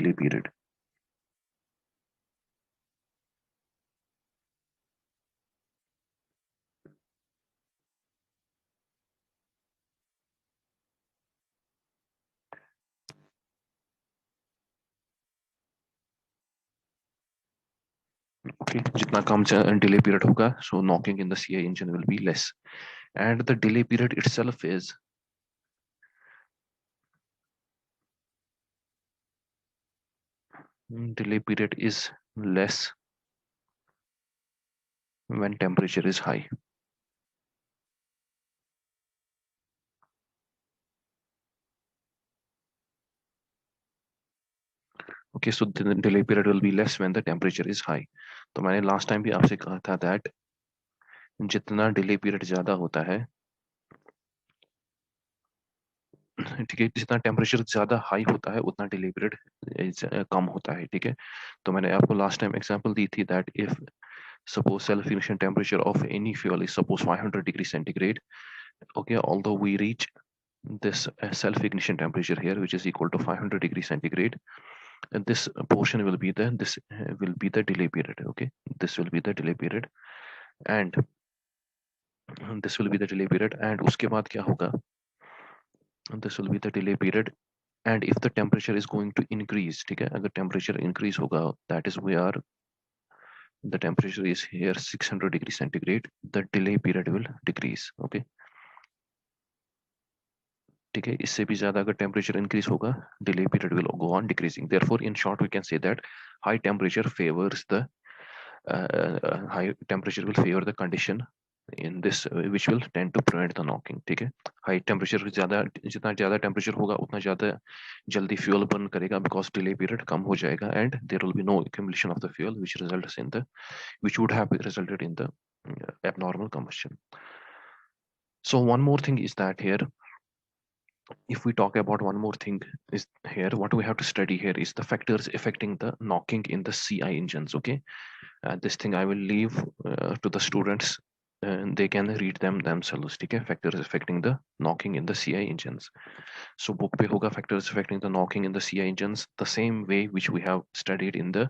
delay period. Okay, जितना कम delay period होगा, so knocking in the CI engine will be less, and the delay period itself is less when temperature is high. Okay, so the delay period will be less when the temperature is high. तो मैंने last time भी आपसे कहा था that जितना delay period ज्यादा होता है, ठीक है, जितना टेम्परेचर ज्यादा हाई होता है उतना डिले पीरियड कम होता है, ठीक है। तो मैंने आपको लास्ट टाइम एग्जांपल दी थी that if suppose self ignition temperature of any fuel is suppose 500 degrees centigrade, okay, although we reach this self ignition temperature here which is equal to 500 degrees centigrade, and this portion will be the delay period, okay, this will be the delay period, and this will be the delay period, and उसके बाद क्या होगा, this will be the delay period, and if the temperature is going to increase, ठीक है, अगर temperature increase होगा, that is we are the temperature is here 600 degrees centigrade, the delay period will decrease, okay, ठीक है। इससे भी ज्यादा अगर temperature increase होगा, delay period will go on decreasing. Therefore in short we can say that high temperature favors the high temperature will favor the condition in this which will tend to prevent the knocking, ठीक है। High temperature ज्यादा, जितना ज्यादा temperature होगा उतना ज्यादा जल्दी fuel burn करेगा बिकॉज डिले पीरियड कम हो जाएगा, and there will be no accumulation of the fuel which would have resulted in the abnormal combustion. So one more thing is that here, if we talk about one more thing is here, what we have to study here is the factors affecting the knocking in the CI engines, okay. This thing I will leave to the students, and they can read them themselves, ठीक है, factors affecting the knocking in the CI engines. So book पे होगा factors affecting the knocking in the CI engines the same way which we have studied in the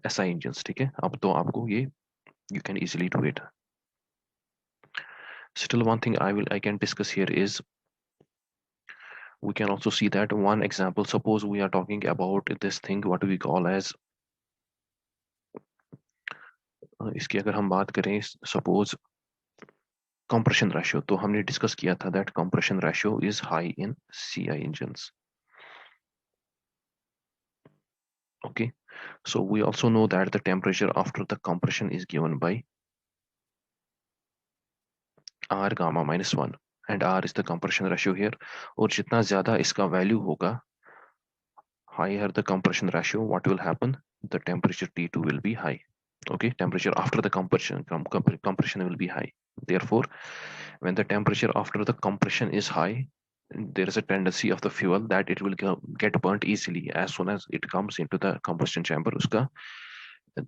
SI engines, ठीक है। अब तो आपको ये you can easily do it. Still one thing I can discuss here is we can also see that one example, suppose we are talking about this thing what we call as इसकी अगर हम बात करें suppose compression ratio, तो हमने discuss किया था that compression ratio is high in CI engines, okay. So we also know that the temperature after the compression is given by R gamma minus 1, and R is the compression ratio here, और जितना ज्यादा इसका value होगा, higher the compression ratio, what will happen, the temperature T2 will be high, okay, temperature after the compression will be high. Therefore when the temperature after the compression is high, there is a tendency of the fuel that it will get burnt easily as soon as it comes into the combustion chamber उसका,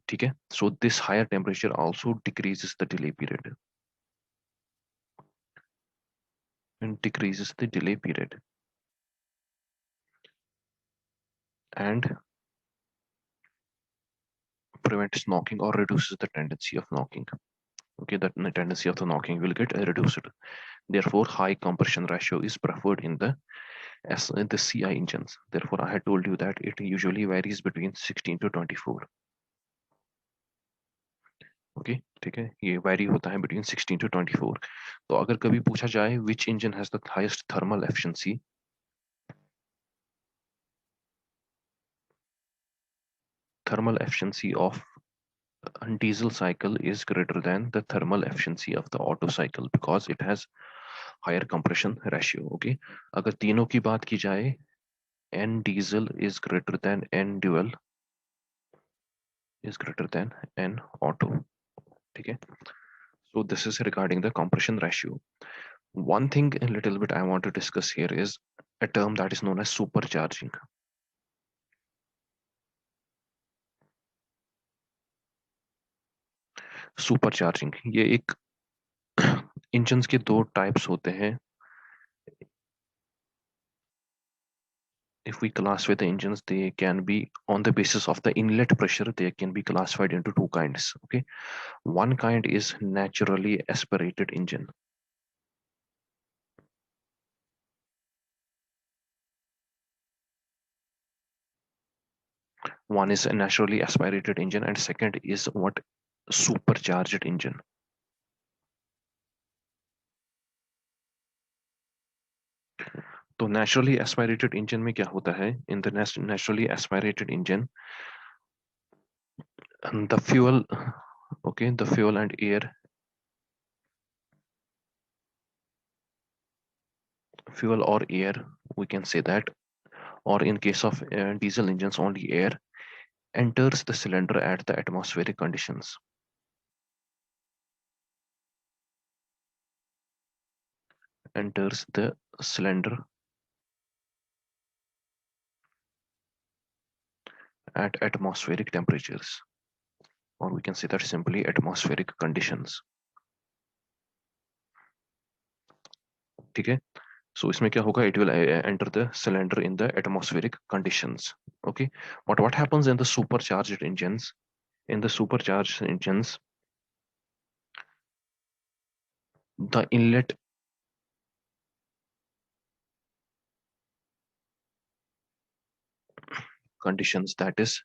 ठीक है। So this higher temperature also decreases the delay period and prevents knocking or reduces the tendency of knocking, okay, that the tendency of the knocking will get reduced. Therefore high compression ratio is preferred in the CI engines. Therefore I had told you that it usually varies between 16 to 24, okay, ठीक है, ये vary होता है between 16 to 24. तो अगर कभी पूछा जाए which engine has the highest thermal efficiency, of diesel cycle is greater than the thermal efficiency of the Otto cycle because it has higher compression ratio, okay. अगर तीनों की बात की जाए, N diesel is greater than N dual is greater than N Otto, ठीक है। So this is regarding the compression ratio. One thing a little bit I want to discuss here is a term that is known as supercharging. Supercharging, ये एक engines के दो types होते हैं, if we classify the engines, they can be on the basis of the inlet pressure. They can be classified into two kinds. Okay, one kind is naturally aspirated engine. One is a naturally aspirated engine, and second is what, supercharged engine. तो naturally aspirated engine में क्या होता है? In the naturally aspirated engine, the fuel, okay, the fuel and air, fuel or air, we can say that, or in case of diesel engines, only air enters the cylinder at the atmospheric conditions. Enters the cylinder at atmospheric temperatures, or we can say that simply atmospheric conditions. ठीक है, so इसमें क्या होगा, it will enter the cylinder in the atmospheric conditions. Okay, but what happens in the supercharged engines? In the supercharged engines, the inlet conditions, that is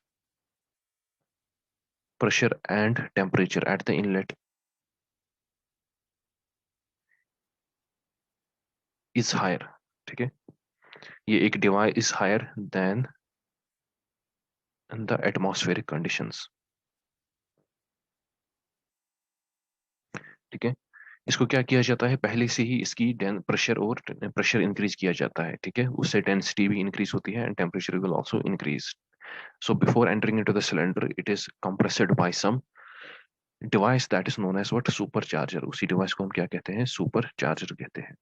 pressure and temperature at the inlet, is higher. ठीक है, ये एक device is higher than the atmospheric conditions. ठीक है, इसको क्या किया जाता है, पहले से ही इसकी प्रेशर और प्रेशर इंक्रीज किया जाता है. ठीक है, उससे डेंसिटी भी इंक्रीज होती है and temperature will also increase. So before entering into the cylinder, it is compressed by some device that is known as what, supercharger. उसी device को हम क्या कहते हैं, supercharger कहते हैं.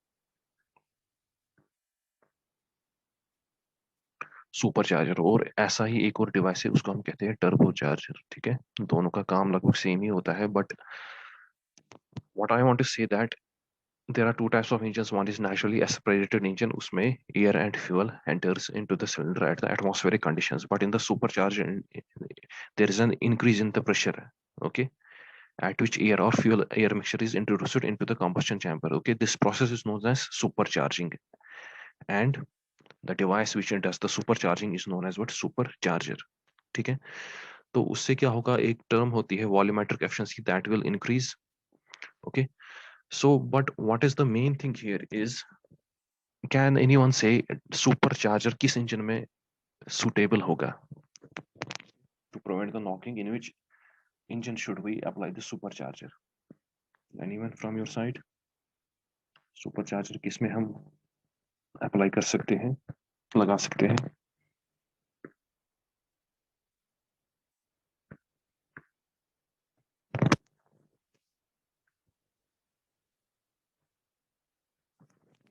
सुपरचार्जर, और ऐसा ही एक और डिवाइस है, उसको हम कहते हैं टर्बो चार्जर. ठीक है, दोनों का काम लगभग सेम ही होता है, but what I want to say that there are two types of engines. One is naturally aspirated engine, usme air and fuel enters into the cylinder at the atmospheric conditions, but in the supercharged there is an increase in the pressure. Okay, at which air or fuel air mixture is introduced into the combustion chamber. Okay, this process is known as supercharging, and the device which does the supercharging is known as what, supercharger. ठीक है, तो उससे क्या होगा, एक term होती है volumetric efficiency, that will increase. Okay, so but what is the main thing here is, can anyone say supercharger किस engine में suitable होगा to prevent the knocking? In which engine should we apply the supercharger? Anyone from your side? supercharger किस में हम apply कर सकते हैं, लगा सकते हैं?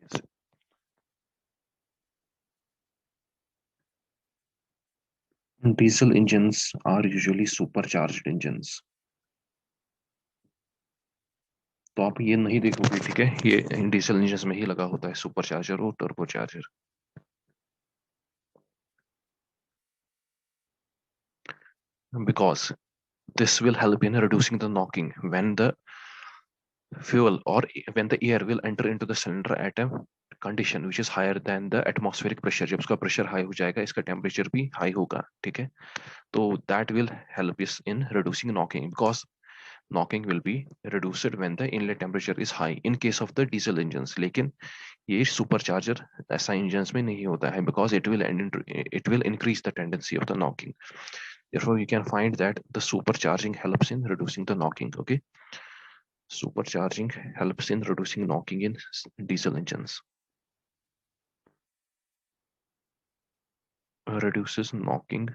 Yes. Diesel engines are usually supercharged engines. तो आप ये नहीं देखोगे. ठीक है, ये डीजल इंजन में ही लगा होता है सुपरचार्जर और turbocharger. Because this will help in reducing the knocking when the fuel or when the air will enter into the cylinder at a condition which is higher than the atmospheric pressure. जब उसका pressure high हो जाएगा, इसका temperature भी high होगा. ठीक है, तो that will help us in reducing knocking, because knocking will be reduced when the inlet temperature is high in case of the diesel engines. लेकिन ये supercharger ऐसा engines में नहीं होता है, because it will increase the tendency of the knocking. Therefore, you can find that the supercharging helps in reducing the knocking. Okay, supercharging helps in reducing knocking in diesel engines. Reduces knocking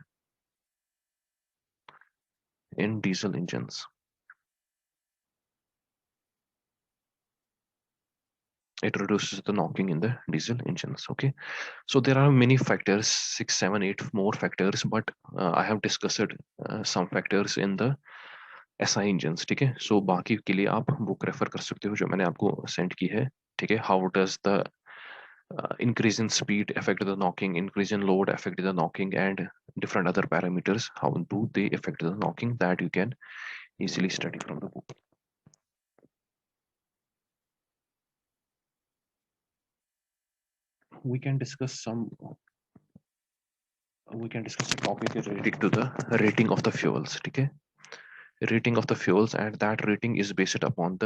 in diesel engines. It reduces the knocking in the diesel engines. Okay, so there are many factors, 6, 7, 8 more factors, but I have discussed some factors in the SI engines. ठीक है, so बाकी के लिए आप book refer कर सकते हो जो मैंने आपको सेंड की है. ठीक है, how does the increase in speed affect the knocking, increase in load affect the knocking, and different other parameters, how do they affect the knocking, that you can easily study from the book. We can discuss some, we can discuss a topic related to the rating of the fuels. Okay, rating of the fuels, and that rating is based upon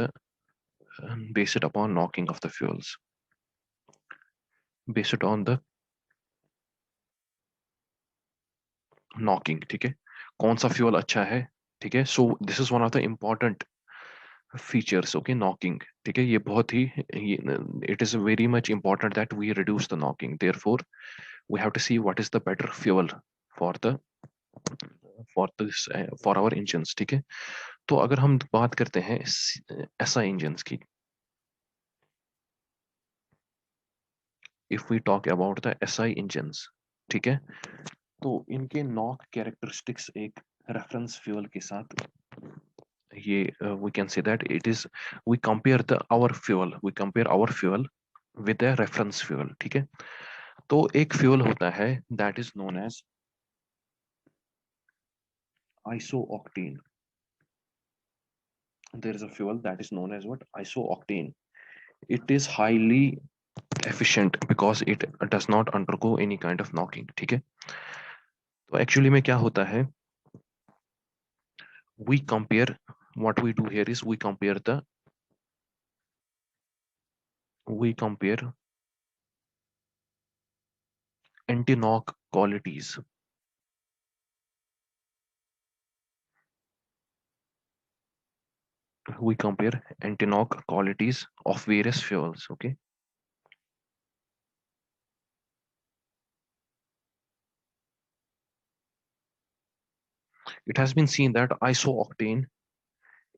knocking of the fuels, based on the knocking. ठीक है, कौन सा fuel अच्छा है. ठीक है, so this is one of the important features. Okay, knocking. ठीक है, ये बहुत ही, it is very much important that we reduce the knocking. Therefore we have to see what is the better fuel for the for our engines. ठीक है, तो अगर हम बात करते हैं ऐसा इंजन्स की, if we talk about the SI engines, ठीक है, तो इनके नॉक कैरेक्टरिस्टिक्स एक रेफरेंस फ्यूल के साथ, ये we can say that it is, we compare the our fuel with the reference fuel. ठीक है, तो एक फ्यूल होता है that is known as isooctane. There is a fuel that is known as what? Isooctane. It is highly efficient because it does not undergo any kind of knocking. ठीक है, तो actually में क्या होता है, we compare, what we do here is we compare anti-knock qualities. We compare anti-knock qualities of various fuels. Okay, it has been seen that isooctane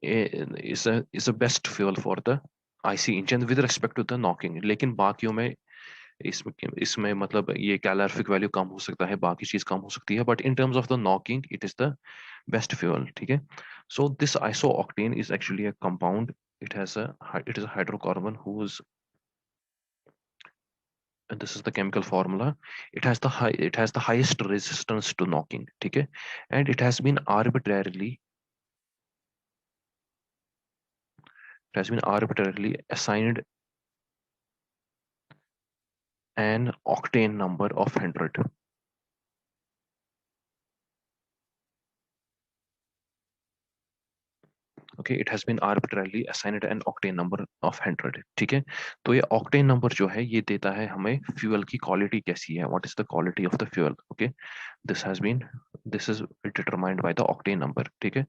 is a best fuel for the IC engine with respect to the knocking. लेकिन बाकियों में इसमें इसमें मतलब ये calorific value कम हो सकता है, बाकी चीज कम हो सकती है, but in terms of the knocking it is the best fuel. ठीक है, so this isooctane is actually a compound. It is a hydrocarbon whose, and this is the chemical formula. It has the highest resistance to knocking. ठीक है, and it has been arbitrarily assigned an octane number of 100. Okay, it has been arbitrarily assigned an octane number of 100. ठीक है, तो ये octane number जो है ये देता है हमें फ्यूल की क्वालिटी कैसी है, what is the quality of the fuel. Okay, this is determined by the octane number. ठीक है,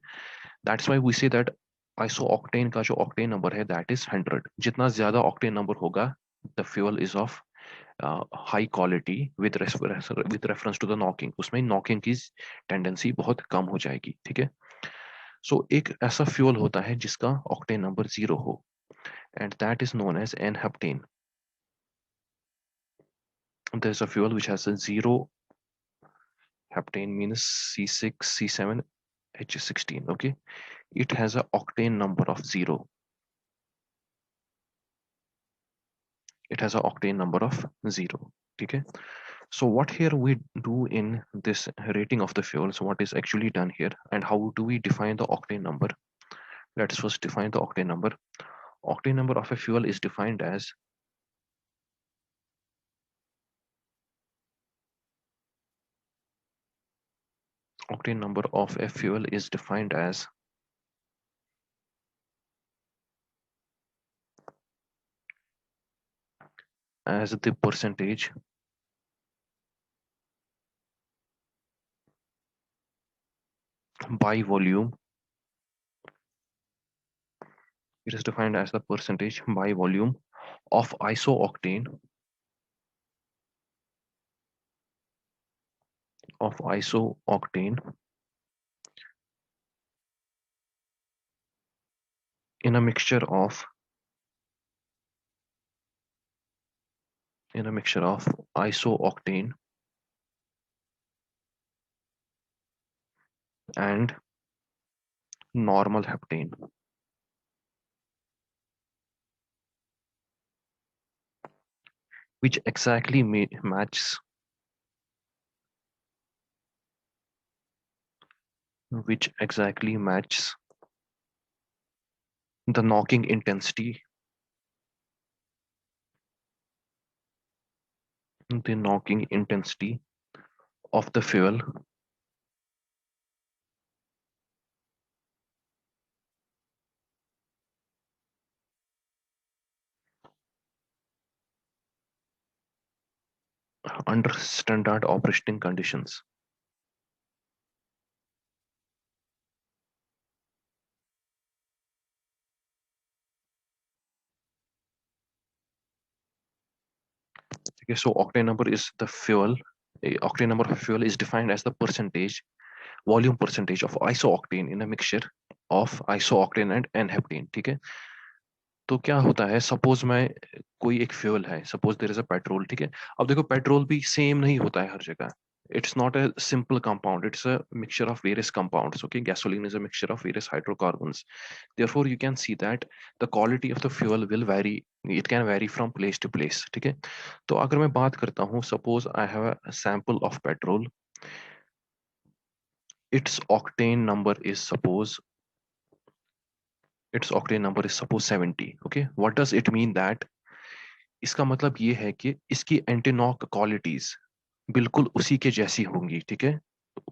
that's why we say that isooctane का जो octane number है that is 100. जितना ज्यादा octane number होगा, the fuel is of high quality with reference to the knocking. उसमें knocking की टेंडेंसी बहुत कम हो जाएगी. ठीक है, सो एक ऐसा फ्यूल होता है जिसका ऑक्टेन नंबर 0 हो, and that is known as n heptane. There is a fuel which has a 0 heptane, means C6 C7 H16. Okay, it has a octane number of 0. It has a octane number of 0. Okay, so what here we do in this rating of the fuel, so what is actually done here and how do we define the octane number? Let's first define the octane number. Octane number of a fuel is defined as octane number of a fuel is defined as the percentage by volume. It is defined as the percentage by volume of isooctane in a mixture of isooctane and normal heptane. which exactly matches the knocking intensity of the fuel under standard operating conditions. Okay, so octane number is the fuel. Octane number of fuel is defined as the volume percentage of isooctane in a mixture of isooctane and n-heptane. ठीक है, तो क्या होता है, suppose मैं कोई एक fuel है, suppose there is a petrol, ठीक है। अब देखो पेट्रोल भी सेम नहीं होता है हर जगह, it's not a simple compound, it's a mixture of various compounds. Okay, gasoline is a mixture of various hydrocarbons. Therefore you can see that the quality of the fuel will vary, it can vary from place to place. ठीक है, तो अगर मैं बात करता हूँ, suppose I have a sample of petrol, its octane number is suppose 70. Okay, what does it mean that, इसका मतलब ये है कि इसकी एंटीनॉक क्वालिटीज बिल्कुल उसी के जैसी होंगी। ठीक है,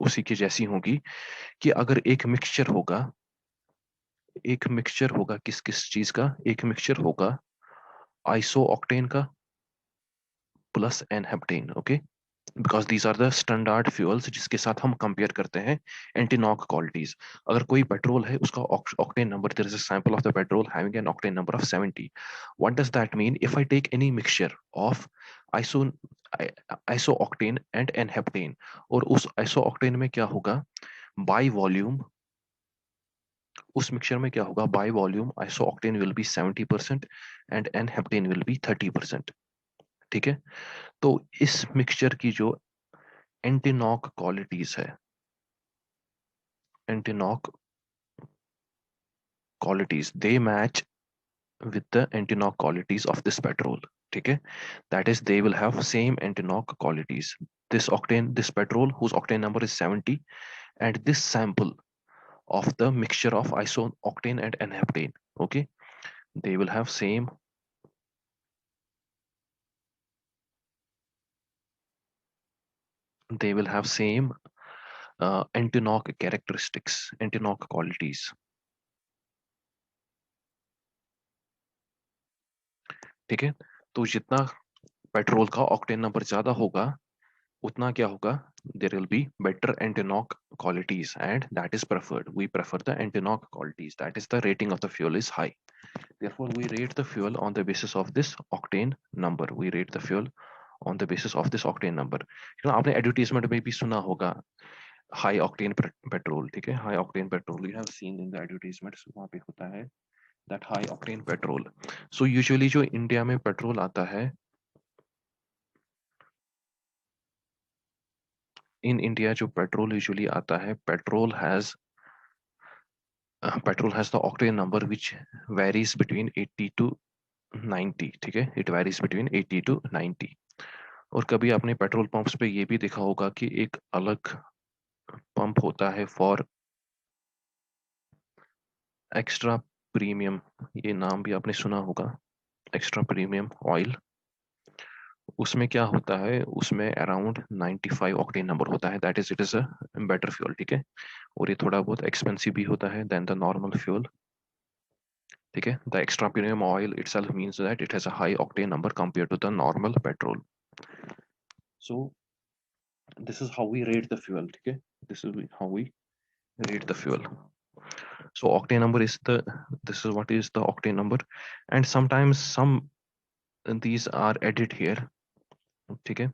उसी के जैसी होगी कि अगर एक मिक्सचर होगा किस किस चीज का, एक मिक्सचर होगा आइसो ऑक्टेन का plus n heptane. Okay, because these are the standard fuels जिसके साथ हम कंपेयर करते हैं एंटीनॉक क्वालिटीज। अगर कोई पेट्रोल है उसका octane number, there is a sample of the petrol having an octane number of 70, what does that mean? If I take any mixture of iso iso octane and n heptane, और उस iso octane में क्या होगा, by volume, उस mixture में क्या होगा, by volume iso octane will be 70% and n-heptane will be 30%। ठीक है, तो इस मिक्सचर की जो एंटीनॉक क्वालिटीज है, एंटीनॉक qualities, they match with the anti-knock qualities of this petrol. ठीक है, that is they will have same anti-knock qualities. This petrol whose octane number is 70, and this sample of the mixture of isooctane and n-heptane, okay, they will have same, anti-knock characteristics, anti-knock qualities. ठीक है, तो जितना petrol का octane number ज्यादा होगा उतना क्या होगा, there will be better anti-knock qualities, and that is preferred. We prefer the anti-knock qualities, that is the rating of the fuel is high. Therefore we rate the fuel on the basis of this octane number. We rate the fuel on the basis of this octane number. आपने advertisement में भी सुना होगा high octane petrol. ठीक है, high octane petrol you have seen in the advertisements, वहां पे होता है that high octane petrol. So usually जो इंडिया में पेट्रोल आता है, इन इंडिया जो पेट्रोल यूजुअली आता है, petrol has the octane number which varies between 80 to 90। ठीक है, it varies between 80 to 90। और कभी आपने पेट्रोल पंप्स पे ये भी देखा होगा कि एक अलग पंप होता है फॉर एक्स्ट्रा प्रीमियम, ये नाम भी आपने सुना होगा, एक्स्ट्रा प्रीमियम ऑयल। उसमें क्या होता है, उसमें अराउंड 95 ऑक्टेन नंबर होता है, that is it is a better fuel. ठीक है, और ये थोड़ा बहुत एक्सपेंसिव भी होता है देन द नॉर्मल फ्यूल। ठीक है, the extra premium oil itself means that it has a high octane number compared to the normal petrol. So this is how we rate the fuel. ठीक है, this is how we rate the fuel. So octane number is this is what is the octane number, and sometimes some these are added here। ठीक है,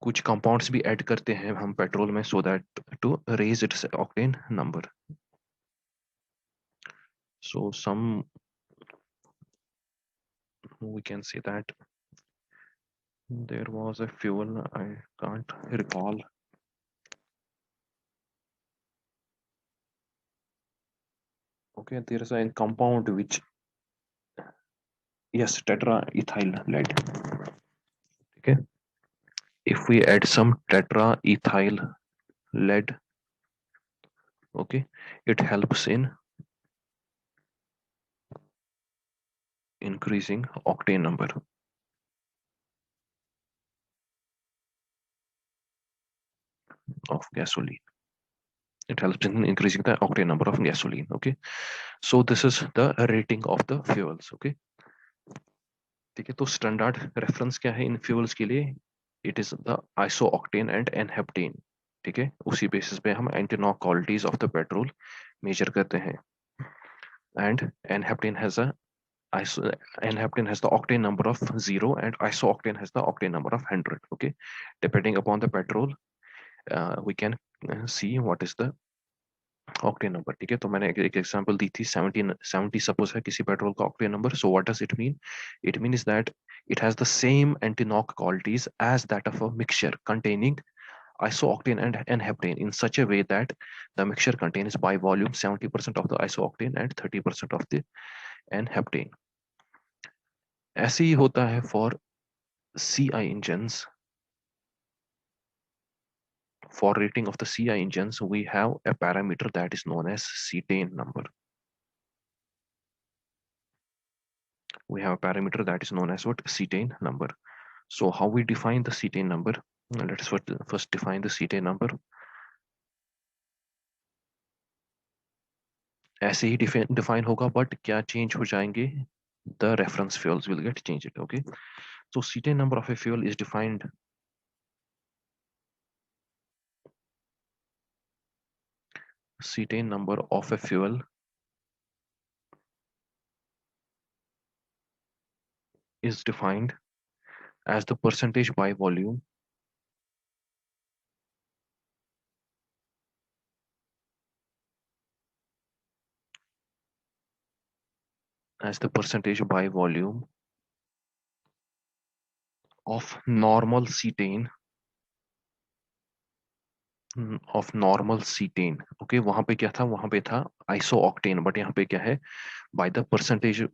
कुछ compounds भी add करते हैं हम petrol में so that to raise its octane number. So some, we can say that there was a fuel, I can't recall. Okay, there is a compound which, yes, tetraethyl lead. Okay, if we add some tetraethyl lead, okay, it helps in increasing octane number of gasoline. It helps in increasing the octane number of gasoline. Okay, so this is the rating of the fuels. Okay, ठीक है, तो standard reference क्या है इन fuels के लिए? It is the iso octane and n heptane. ठीक है, उसी बेसिस पे हम antiknock qualities of the petrol measure करते हैं. And n heptane has a N-heptane has the octane number of 0 and isooctane has the octane number of 100. Okay, depending upon the petrol, we can see what is the octane number. ठीक है, तो मैंने एक example दी थी 70 suppose है किसी petrol का octane number. So what does it mean? It means that it has the same anti-knock qualities as that of a mixture containing isooctane and N-heptane in such a way that the mixture contains by volume 70% of the isooctane and 30% of the N-heptane. ऐसे ही होता है for CI engines. For rating of the CI engines, we have a parameter that is known as cetane number. We have a parameter that is known as what? Cetane number. So how we define the cetane number? Let us first define the cetane number. ऐसे ही define होगा, but क्या change हो जाएंगे? The reference fuels will get changed. Okay. So cetane number of a fuel is defined cetane number of a fuel is defined as the percentage by volume as the percentage by volume of normal cetane of normal cetane. Okay, वहां पे क्या था? वहां पे था isooctane, but यहाँ पे क्या है? By the percentage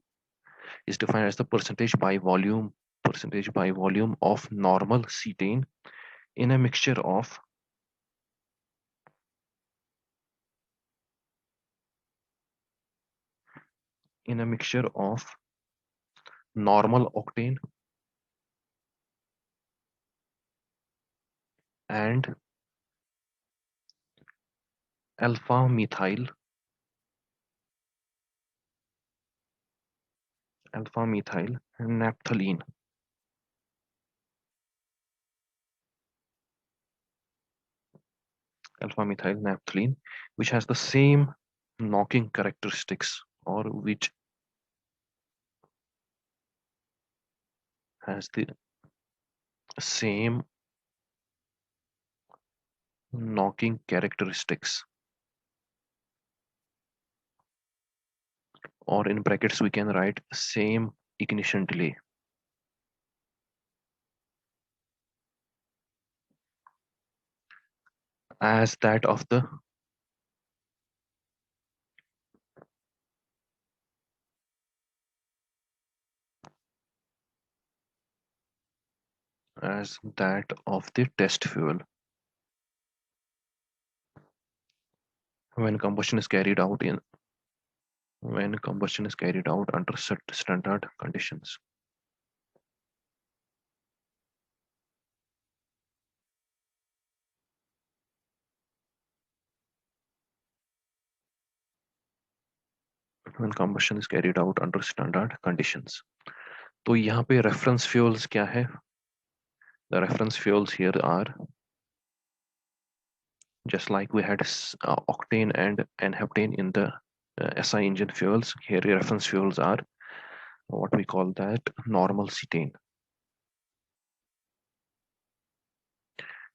is defined as the percentage by volume of normal cetane in a mixture of normal octane and alpha methyl naphthalene. Alpha methyl naphthalene, which has the same knocking characteristics, or which has the same knocking characteristics, or in brackets we can write same ignition delay as that of the test fuel when combustion is carried out under standard conditions. When combustion is carried out under standard conditions. तो यहाँ पे reference fuels क्या है? The reference fuels here are just like we had octane and heptane in the SI engine fuels. Here reference fuels are what we call that normal cetane,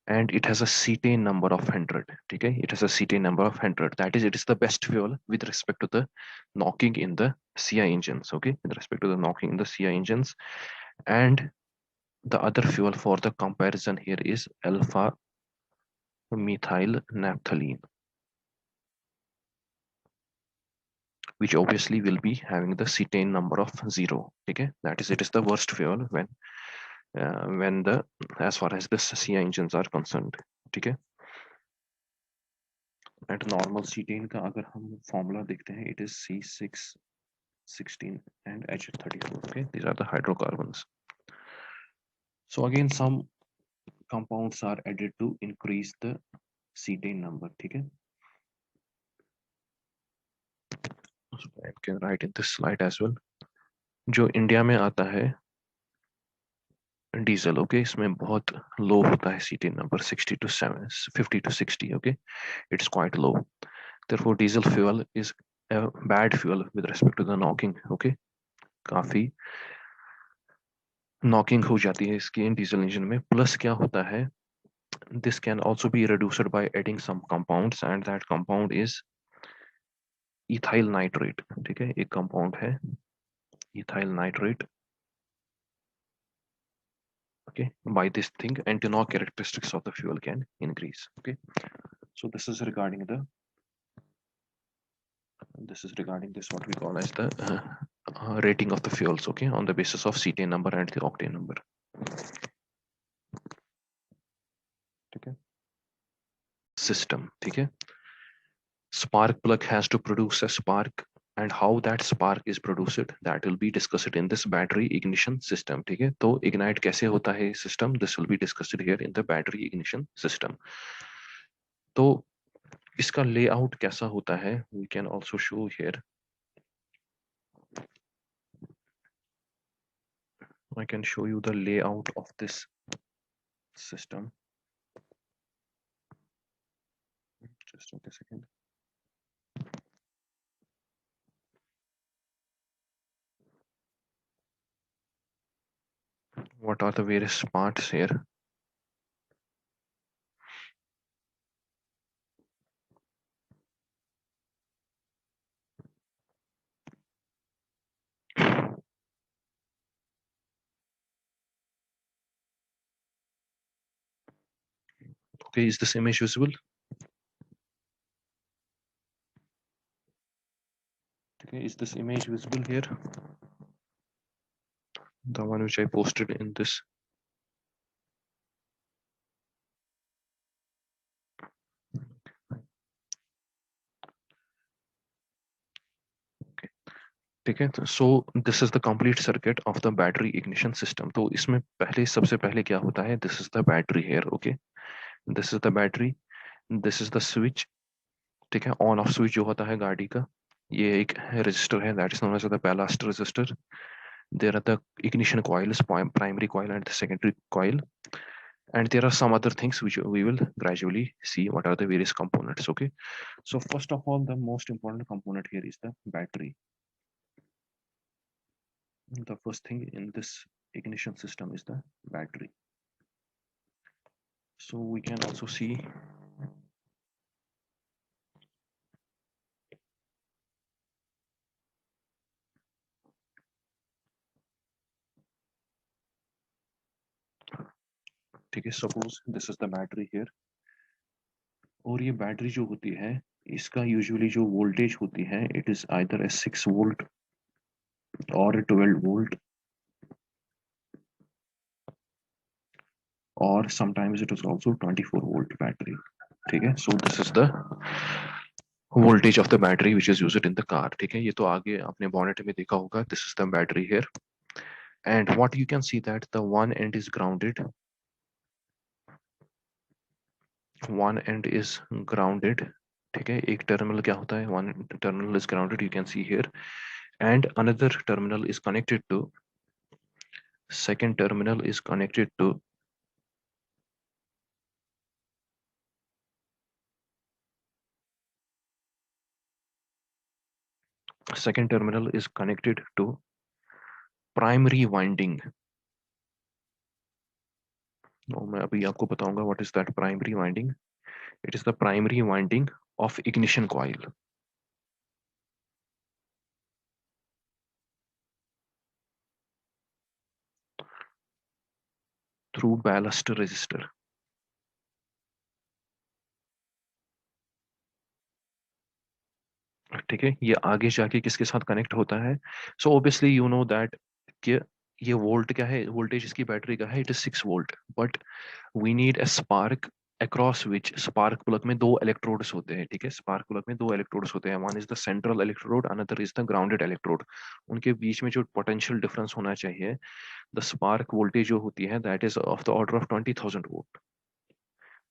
and it has a cetane number of 100. Okay, it has a cetane number of 100. That is, it is the best fuel with respect to the knocking in the CI engines. Okay, with respect to the knocking in the CI engines. And the other fuel for the comparison here is alpha methyl naphthalene, which obviously will be having the cetane number of 0. Okay, that is, it is the worst fuel when when the as far as the CI engines are concerned, ठीक है. Eight normal cetane का अगर हम formula देखते हैं, it is C616 and H34. Okay, these are the hydrocarbons. So again, some compounds are added to increase the cetane number. ठीक है. So I can write in this slide as well. जो India में आता है diesel, okay, इसमें बहुत लो होता है cetane number 60 to 7 50 to 60. Okay, it's quite low. Therefore diesel fuel is a bad fuel with respect to the knocking. Okay, काफी knocking हो जाती है इसकी डीजल इंजन में. प्लस क्या होता है, this can also be reduced by adding some compounds and that compound is ethyl nitrate. ठीक है, एक कंपाउंड है ethyl nitrate. Okay, by this thing anti-knock characteristics of the fuel can increase. Okay, so this is regarding this what we call as the rating of the fuels. Okay, on the basis of cetane number and the octane number. ठीक है. System. ठीक है. Spark plug has to produce a spark, and how that spark is produced, that will be discussed in this battery ignition system. ठीक है, तो ignite कैसे होता है system, this will be discussed here in the battery ignition system. तो इसका layout कैसा होता है, we can also show here. I can show you the layout of this system. Just wait a second. What are the various parts here? Okay, is this image visible? Okay, is this image visible here? The one which I posted in this. ठीक है, so this is the complete circuit of the battery ignition system. तो इसमें पहले सबसे पहले क्या होता है, this is the battery here. Okay, this is the battery, this is the switch. ठीक है, ऑन ऑफ स्विच जो होता है गाड़ी का, ये एक रजिस्टर है, that is known as the ballast register. There are the ignition coils, primary coil and the secondary coil, and there are some other things which we will gradually see what are the various components. Okay, so first of all, the most important component here is the battery. The first thing in this ignition system is the battery. So we can also see ठीक है, suppose this is the battery here. और ये battery जो होती है, इसका usually जो voltage होती है, it is either A 6 volt और 12 वोल्ट, और sometimes it is also 24 volt battery. ठीक है, so this is the voltage of the battery which is used in the car. ठीक है, ये तो आगे आपने bonnet में देखा होगा. This is the battery here, and what you can see that the one end is grounded, one end is grounded. ठीक है, एक टर्मिनल क्या होता है, one terminal is grounded, you can see here, and another terminal is connected to, second terminal is connected to second terminal is connected to primary winding. मैं अभी आपको बताऊंगा what is that primary winding. It is the primary winding of ignition coil. Through ballast resistor. ठीक है, ये आगे जाके किसके साथ कनेक्ट होता है. So obviously you know that कि ये वोल्ट क्या है, वोल्टेज इसकी बैटरी का है, it is 6 volt, but we need a spark across which, spark plug में दो इलेक्ट्रोड्स होते हैं, ठीक है, स्पार्क प्लग में दो इलेक्ट्रोड्स होते हैं, one is the central electrode, another is the grounded electrode. उनके बीच में जो पोटेंशियल डिफरेंस होना चाहिए, द स्पार्क वोल्टेज जो होती है, that is of the order of 20,000 volt.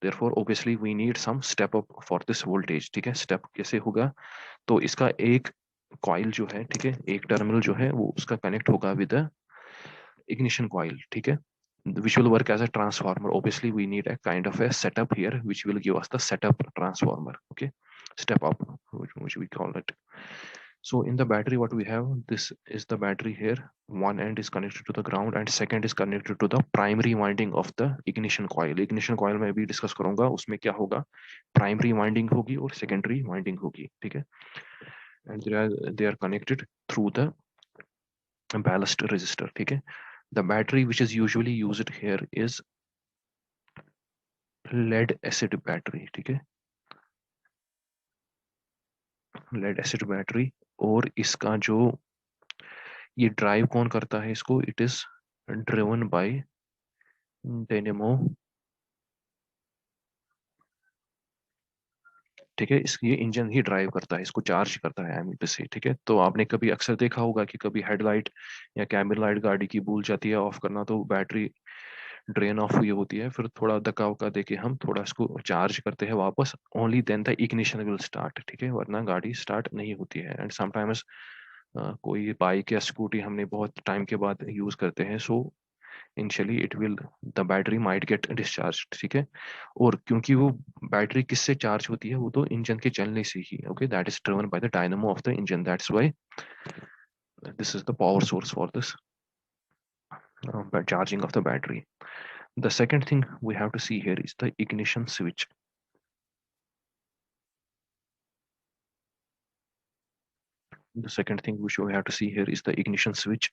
Therefore obviously we need some step up for this voltage, ठीक है। स्टेप कैसे होगा, तो इसका एक कॉइल जो है, ठीक है, एक टर्मिनल जो है वो उसका कनेक्ट होगा विद ignition coil, ठीक है, which will work as a transformer. Obviously we need a kind of a setup here which will give us the setup transformer, okay, step up, which we call it. So in the battery what we have, this is the battery here, one end is connected to the ground and second is connected to the primary winding of the ignition coil. Ignition coil में भी discuss करूंगा, उसमें क्या होगा, primary winding होगी और secondary winding होगी, ठीक है, and they are connected through the ballast resistor, ठीक है। The battery which is usually used here is lead acid battery, ठीक है, lead acid battery। और इसका जो ये ड्राइव कौन करता है इसको, it is driven bye dynamo, ठीक है, इस ये इंजन ही ड्राइव करता है, इसको चार्ज करता है, आई मीन टू से, ठीक है। तो आपने कभी अक्सर देखा होगा कि कभी हेडलाइट या कैमरे लाइट गाड़ी की भूल जाती है ऑफ करना, तो बैटरी ड्रेन ऑफ हुई होती है, फिर थोड़ा धक्का वक्का देके हम थोड़ा इसको चार्ज करते हैं वापस, only then the ignition will start, ठीक है, वरना गाड़ी स्टार्ट नहीं होती है। एंड समटाइम्स कोई बाइक या स्कूटी हमने बहुत टाइम के बाद यूज करते हैं, so initially it will, the battery might get discharge, ठीक है। और क्योंकि वो बैटरी किससे चार्ज होती है, वो तो इंजन के चलने से ही, okay, that is driven by the dynamo of the engine, that's why this is the power source for this charging of the battery. The second thing we have to see here is the ignition switch. The second thing which we have to see here is the ignition switch.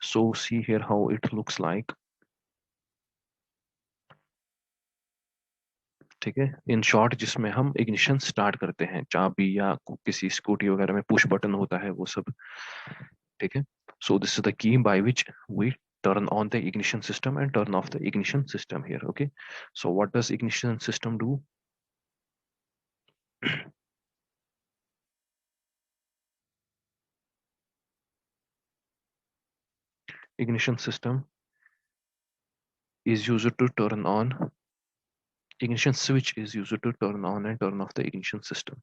So see here how it looks like, ठीक है, in short, जिसमें हम ignition start करते हैं, चाबी या किसी scooty वगैरह में पुश बटन होता है वो सब, ठीक है। So this is the key by which we turn on the ignition system and turn off the ignition system here, okay. So what does ignition system do? Ignition system is used to turn on, ignition switch is used to turn on and turn off the ignition system.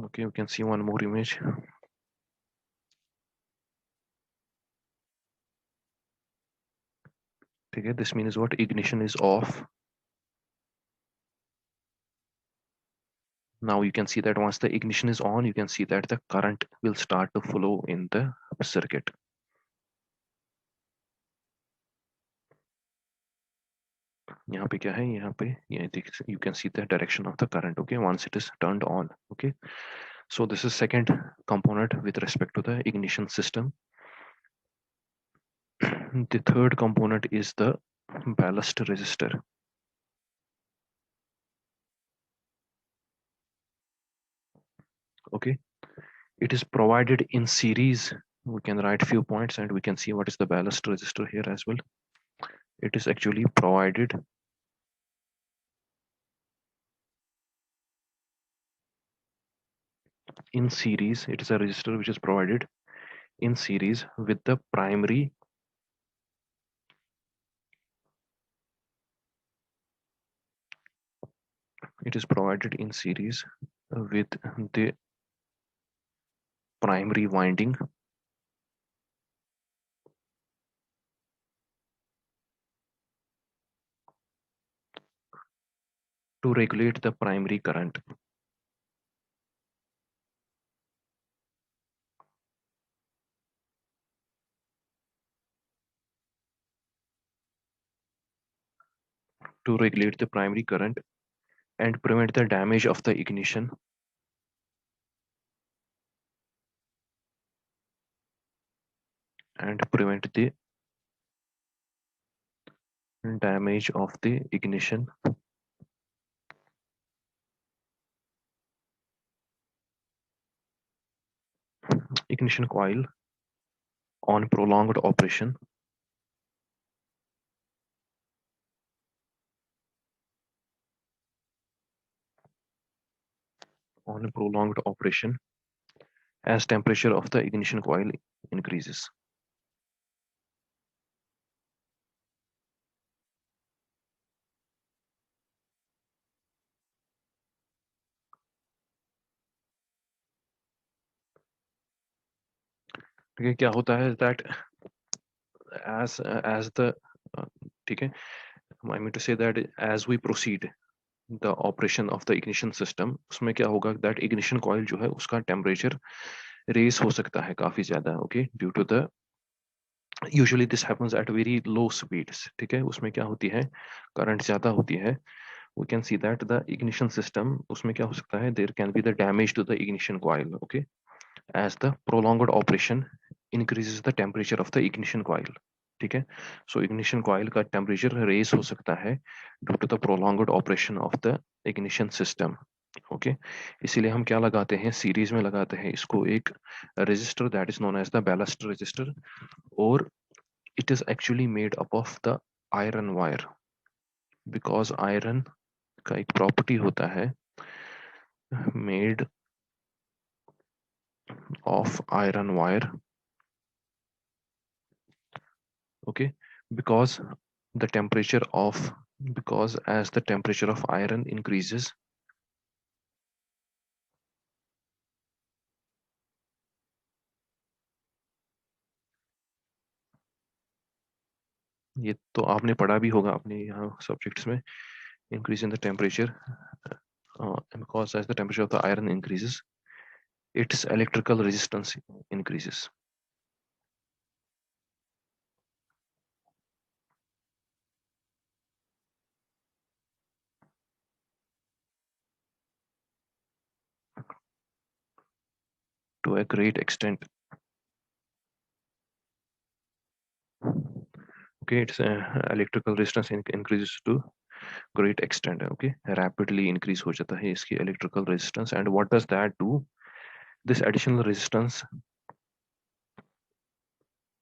Okay, we can see one more image. Okay, this means what, ignition is off. Now you can see that once the ignition is on, you can see that the current will start to flow in the circuit. यहाँ पे क्या है, यहाँ पे ये you can see the direction of the current, okay, once it is turned on, okay. So this is second component with respect to the ignition system. The third component is the ballast resistor. Okay, it is provided in series. We can write few points and we can see what is the ballast resistor here as well. It is actually provided in series. It is a resistor which is provided in series with the primary it is provided in series with the primary winding to regulate the primary current. to regulate the primary current and prevent the damage of the ignition and prevent the damage of the ignition coil on prolonged operation as temperature of the ignition coil increases. ठीक है, क्या होता है that as the ठीक है, I mean to say that as we proceed the operation of the ignition system, उसमें क्या होगा that ignition coil जो है उसका temperature raise हो सकता है काफी ज्यादा, okay, due to the usually this happens at very low speeds. ठीक है, उसमें क्या होती है, करंट ज्यादा होती है. We can see that the ignition system, उसमें क्या हो सकता है, there can be the damage to the ignition coil, okay, as the prolonged operation increases the temperature of the ignition coil. ठीक है, so ignition coil का temperature raise हो सकता है due to the prolonged operation of the ignition system. Okay, इसीलिए हम क्या लगाते हैं, सीरीज में लगाते हैं इसको एक resistor that is known as the ballast resistor, और it is actually made up of the iron wire, because iron का एक प्रॉपर्टी होता है made of iron wire, okay, because the temperature of because as the temperature of iron increases, ये तो आपने पढ़ा भी होगा अपने यहाँ सब्जेक्ट्स में, increase in the temperature, because as the temperature of the iron increases, its electrical resistance increases. To a great extent. Okay, its electrical resistance increases to great extent. Okay, rapidly increase हो जाता है इसकी electrical resistance. And what does that do? This additional resistance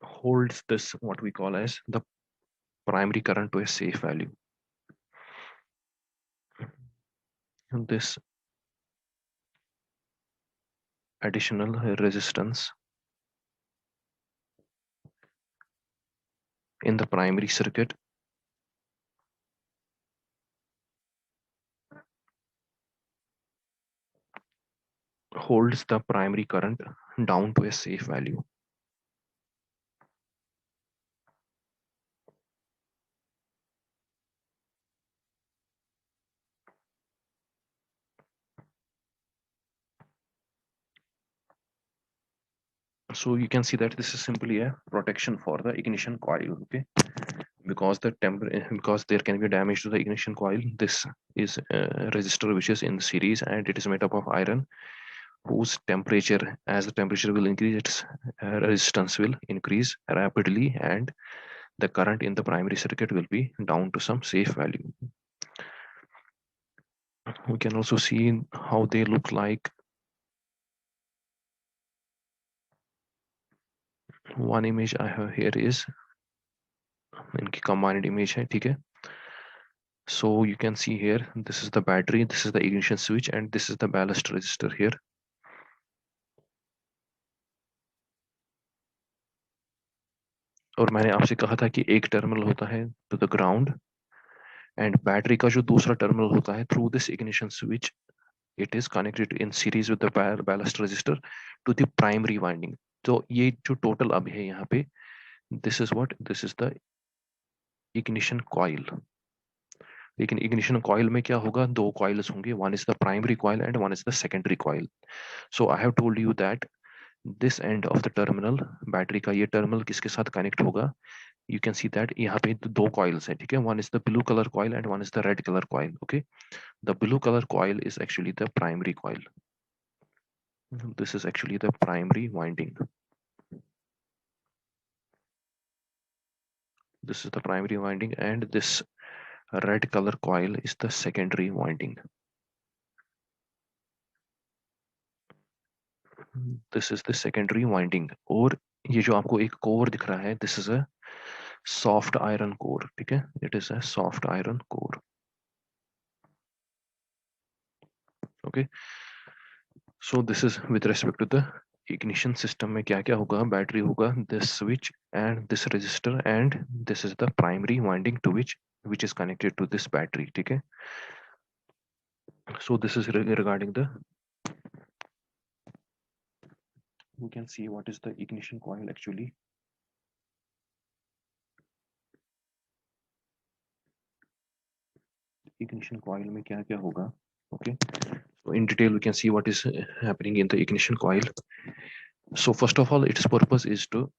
holds this what we call as the primary current to a safe value. And this additional resistance in the primary circuit holds the primary current down to a safe value. So you can see that this is simply a protection for the ignition coil, okay, because because there can be damage to the ignition coil. This is a resistor which is in series and it is made up of iron, whose temperature, as the temperature will increase, its resistance will increase rapidly and the current in the primary circuit will be down to some safe value. We can also see how they look like. One image I have here is इनकी combined image है, ठीक है. So you can see here, this is the battery, this is the ignition switch, and this is the ballast resistor here. और मैंने आपसे कहा था कि एक टर्मिनल होता है to the ground, and battery का जो दूसरा टर्मिनल होता है through this ignition switch, it is connected in series with the ballast resistor to the primary winding. तो ये जो टोटल अब है यहाँ पे, this is what, this is the ignition coil. लेकिन ignition coil में क्या होगा, दो coils होंगे, one is the primary coil and one is the secondary coil. So I have told you that this end of the terminal, battery का ये terminal किसके साथ कनेक्ट होगा, you can see that यहाँ पे दो coils है, ठीक है? One is the blue color coil and one is the red color coil. Okay, the blue color coil is actually the primary coil. This is actually the primary winding. This is the primary winding, and this red color coil is the secondary winding. This is the secondary winding. और ये जो आपको एक core दिख रहा है, this is a soft iron core, ठीक है? It is a soft iron core. Okay, so this is with respect to the ignition system में क्या क्या होगा? Battery होगा, this switch and this resistor, and this is the primary winding to which is connected to this battery, ठीक है? So this is regarding the, we can see what is the ignition coil actually. Ignition coil में क्या क्या होगा? Okay, so in detail we can see what is happening in the ignition coil. So first of all, its purpose is to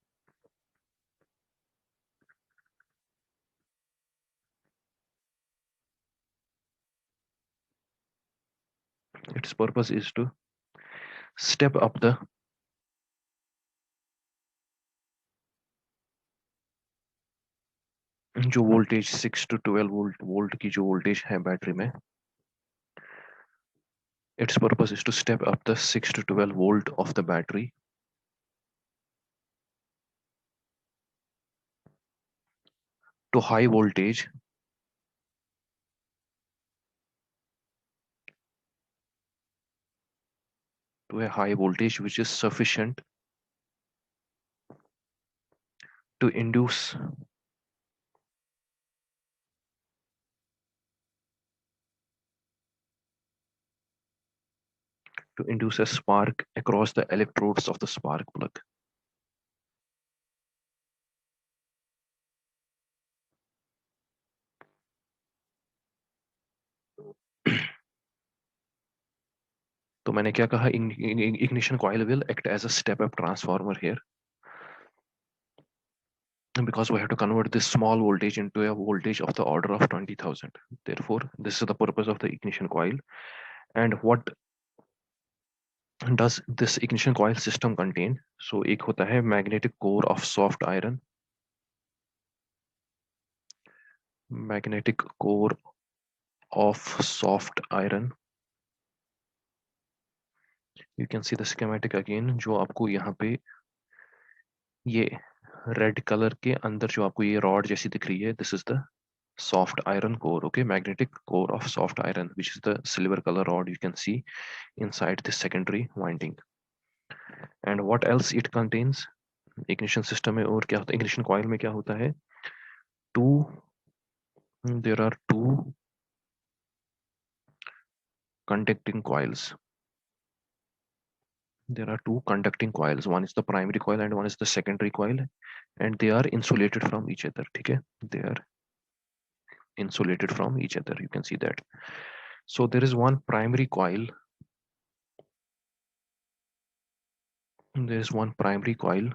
step up the जो voltage 6 to 12 volt की जो voltage है battery में, its purpose is to step up the 6 to 12 volt of the battery to high voltage to a high voltage which is sufficient to induce a spark across the electrodes of the spark plug. तो मैंने क्या कहा? Ignition coil will act as a step up transformer here, because we have to convert this small voltage into a voltage of the order of 20,000. Therefore, this is the purpose of the ignition coil. And what does this ignition coil system contain? So एक होता है magnetic core of soft iron, magnetic core of soft iron. You can see the schematic again, जो आपको यहाँ पे ये red colour के अंदर जो आपको ये रॉड जैसी दिख रही है, this is the soft iron core. Okay, magnetic core of soft iron, which is the silver color rod you can see inside the secondary winding. And what else it contains? Ignition system में और क्या होता है? Ignition coil में क्या होता है? There are two conducting coils. There are two conducting coils. One is the primary coil and one is the secondary coil, and they are insulated from each other. Okay, they are insulated from each other. You can see that. So there is one primary coil. There is one primary coil.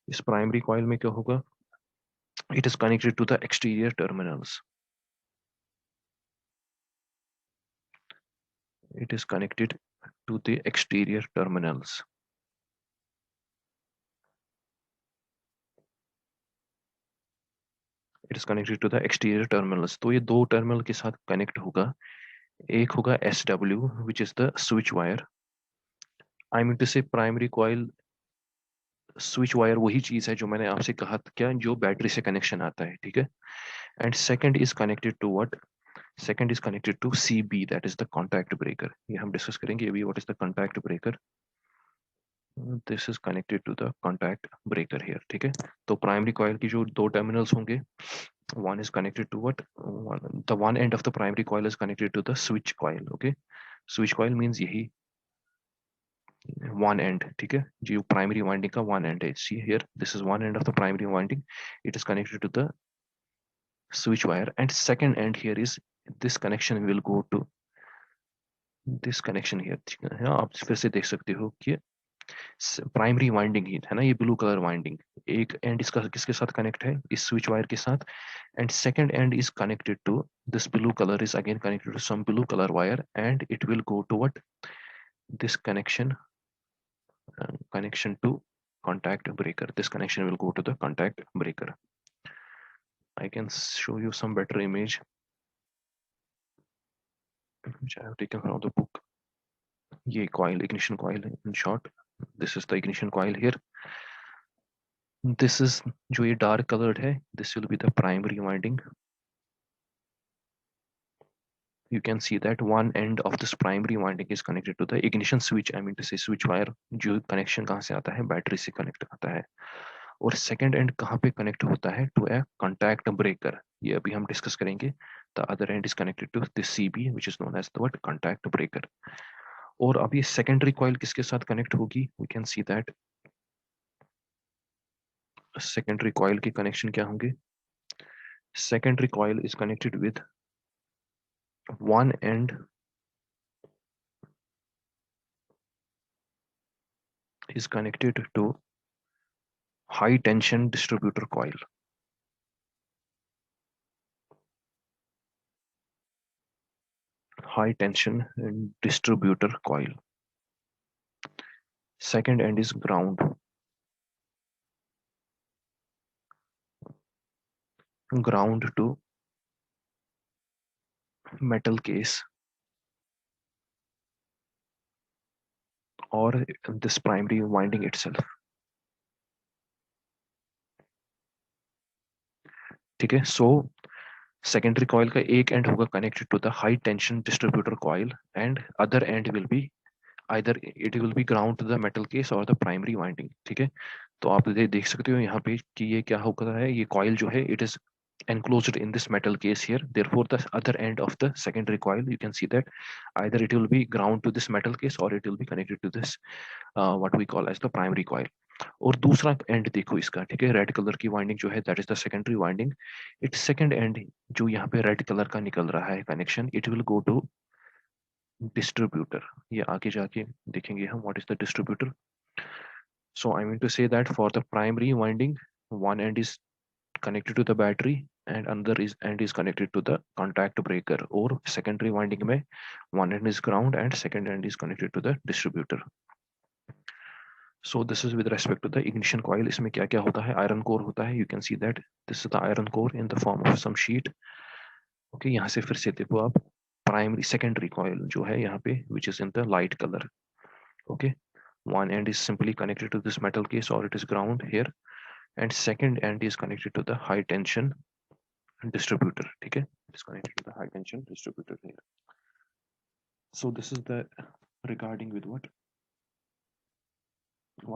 इस primary coil में क्या होगा? It is connected to the exterior terminals. It is connected to the exterior terminals. It is connected to the exterior terminals. तो ये दो terminal के साथ connect होगा. एक होगा SW, which is the switch wire. I mean to say primary coil switch wire वही चीज है जो मैंने आपसे कहा था क्या, जो बैटरी से कनेक्शन आता है, ठीक है? And second is connected to what? Second is connected to CB, that is the contact breaker. ये हम डिस्कस करेंगे अभी. What is the contact breaker? This is connected to the contact breaker here, ठीक है? तो primary coil की जो दो टर्मिनल्स होंगे, one is connected to what? The one end of the primary coil is connected to the switch coil. Okay, switch coil means यही one end, ठीक है? जो primary winding का one end है. See here, this is one end of the primary winding. It is connected to the switch wire, and second end here is this connection will go to this connection here. ठीक है? आप फिर से देख सकते हो कि प्राइमरी वाइंडिंग ही है ना, ये ब्लू कलर वाइंडिंग, एक एंड इसका किसके साथ कनेक्ट है, इस स्विच वायर के साथ, and second end is connected to this blue color is again connected to some blue color wire, and it will go to what, this connection to contact breaker. This connection will go to the contact breaker. I can show you some better image which I have taken from the book. ये coil, ignition coil in short. This is the ignition coil here. This is जो ये dark colored है, this will be the primary winding. You can see that one end of this primary winding is connected to the ignition switch, I mean to say switch wire, जो connection कहाँ से आता है, battery से connect आता है, और second and कहाँ पे कनेक्ट होता है, टू ए कॉन्टैक्ट ब्रेकर, ये अभी हम डिस्कस करेंगे. The other end is connected to this CB which is known as the what, contact breaker. और अब ये सेकेंडरी कॉइल किसके साथ कनेक्ट होगी, we can see that secondary coil के कनेक्शन क्या होंगे. Secondary coil is connected with one end is connected to high tension distributor coil. High tension distributor coil. Second end is ground. Ground to metal case or this primary winding itself. ठीक है, so secondary coil का एक end होगा connected to the high tension distributor coil, and other end will be either it will be ground to the metal case और the primary winding. ठीक है, तो आप देख सकते हो यहाँ पे कि ये क्या होता है, ये कॉइल जो है it is enclosed in this metal case here, therefore the other end of the secondary coil, you can see that either it will be ground to this metal case or it will be connected to this what we call as the primary coil. और दूसरा and देखो इसका, ठीक है, red colour की winding जो है that is the secondary winding. Its second end जो यहाँ पे रेड कलर का निकल रहा है connection, it will go to distributor. ये आगे जाके देखेंगे हम what is the distributor. So I mean to say that for the primary winding one end is connected to the battery and another end is connected to the contact breaker, और secondary winding में one end is ground and second end is connected to the distributor. So this is with respect to the ignition coil. इसमें क्या क्या होता है, iron core होता है, you can see that this is the iron core in the form of some sheet. Okay, यहाँ से फिर से देखो आप primary secondary coil जो है यहाँ पे which is in the light color. Okay, one end is simply connected to this metal case or it is ground here, and second end is connected to the high tension distributor. ठीक है, it is connected to the high tension distributor here. So this is the regarding with what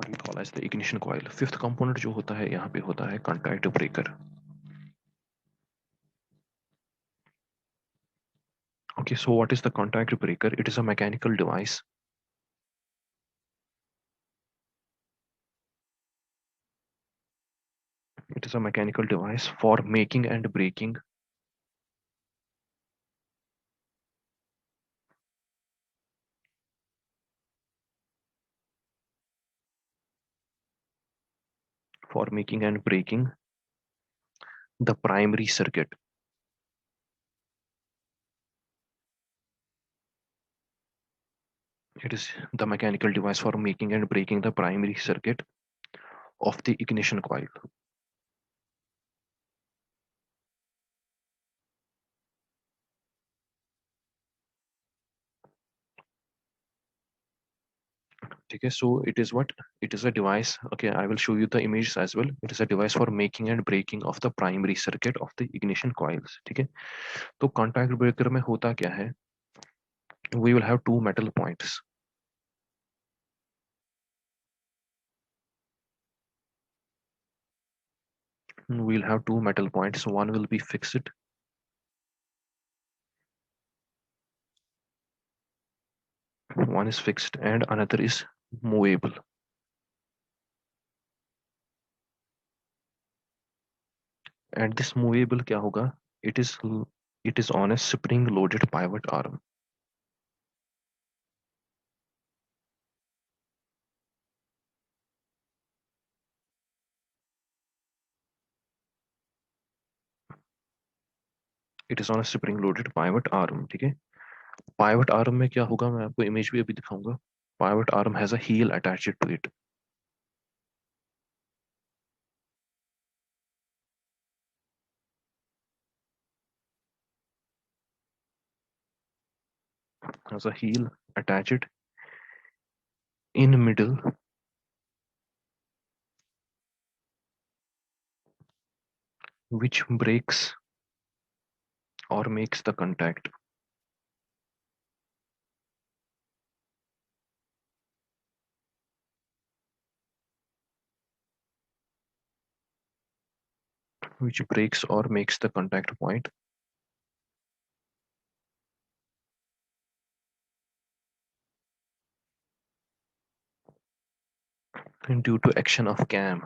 we call as the ignition coil. Fifth component जो होता है यहाँ पे होता है contact breaker. Okay, so what is the contact breaker? It is a mechanical device. It is a mechanical device for making and breaking the primary circuit. It is the mechanical device for making and breaking the primary circuit of the ignition coil. Okay, so it is what, it is a device. Okay, I will show you the images as well. It is a device for making and breaking of the primary circuit of the ignition coils. ठीक है, तो contact breaker में होता क्या है, we will have two metal points. We'll have two metal points. One will be fixed. One is fixed and another is movable. And this movable क्या होगा? It is on a spring-loaded pivot arm. It is on a spring loaded pivot arm, ठीक है। Pivot arm में क्या होगा, मैं आपको image भी अभी दिखाऊंगा। Pivot arm has a heel attached to it. Has a heel attached in middle which breaks or makes the contact, which breaks or makes the contact point due to action of cam.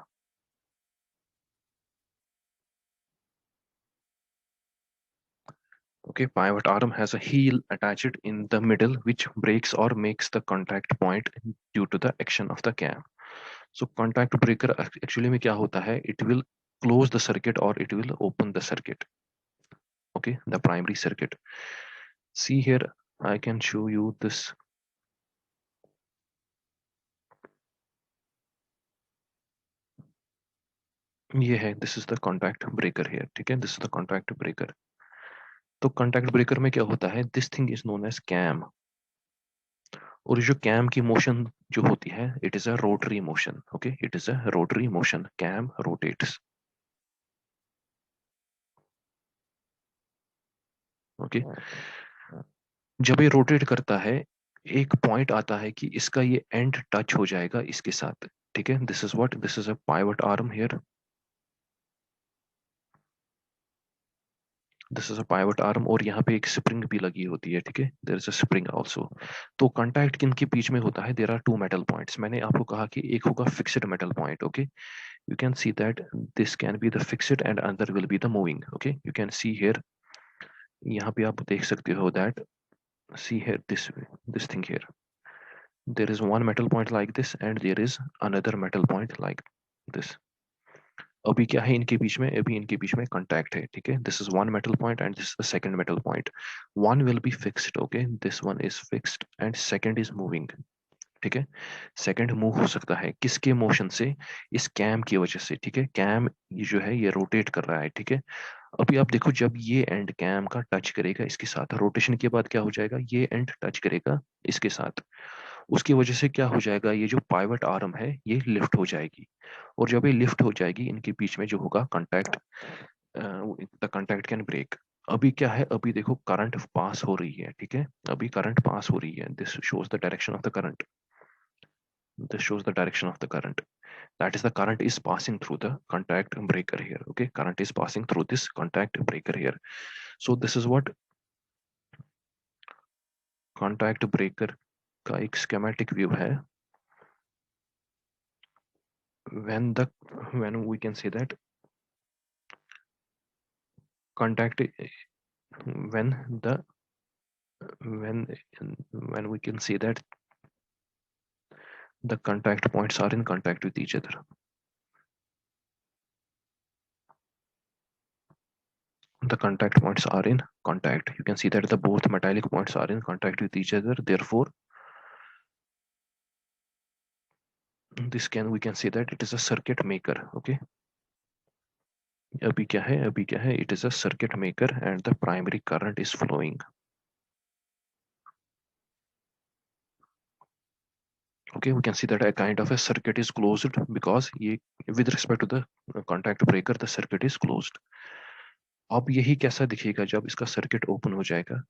Okay, pivot arm has a heel attached in the middle which breaks or makes the contact point due to the action of the cam. So contact breaker actually में क्या होता है, it will close the circuit or it will open the circuit. Okay, the primary circuit. See here, I can show you this. ये है, this is the contact breaker here, ठीक है, this is the contact breaker. तो contact breaker में क्या होता है, this thing is known as cam. और जो कैम की मोशन जो होती है, it is a rotary motion. Okay, it is a rotary motion, cam rotates. Okay, जब ये रोटेट करता है, एक पॉइंट आता है कि इसका ये एंड टच हो जाएगा इसके साथ, ठीक है। This is what, this is a pivot arm here, this is a pivot arm, और यहाँ पे एक स्प्रिंग भी लगी होती है, ठीक है, there is a spring also. तो कांटेक्ट किन के बीच में होता है, there are two metal points. मैंने आपको कहा कि एक होगा fixed metal point. Okay, you can see that this can be the fixed and another will be the moving. Okay, you can see here, यहाँ पे आप देख सकते हो that, see here, this thing here, there is one metal point like this and there is another metal point like this. अभी क्या है इनके बीच में, अभी इनके बीच में कांटेक्ट है, ठीक है। This is one metal point and this the second metal point. One will be fixed, okay, this one is fixed and second is moving, ठीक है। सेकंड मूव हो सकता है किसके मोशन से, इस कैम की वजह से, ठीक है। कैम ये जो है ये रोटेट कर रहा है, ठीक है। अभी आप देखो, जब ये एंड कैम का टच करेगा इसके साथ, रोटेशन के बाद क्या हो जाएगा, ये एंड टच करेगा इसके साथ, उसकी वजह से क्या हो जाएगा, ये जो पाइवट आर्म है ये लिफ्ट हो जाएगी। और जब ये लिफ्ट हो जाएगी, इनके बीच में जो होगा contact, the contact can break. अभी क्या है, अभी देखो करंट पास हो रही है, ठीक है, अभी करंट पास हो रही है, this shows the direction of the current, this shows the direction of the current, that is the current is passing through the contact breaker here. Okay, current is passing through this contact breaker here. So this is what contact breaker का एक schematic view है। when the, when we can say that contact, when the, when when we can say that the contact points are in contact with each other, the contact points are in contact, you can see that the both metallic points are in contact with each other, therefore this can, we can say that it is a circuit maker। Okay, अभी क्या है, अभी क्या है, it is a circuit maker and the primary current is flowing। Okay, we can see that a kind of a circuit is closed because ये with respect to the contact breaker the circuit is closed। अब यही कैसा दिखेगा जब इसका circuit open हो जाएगा।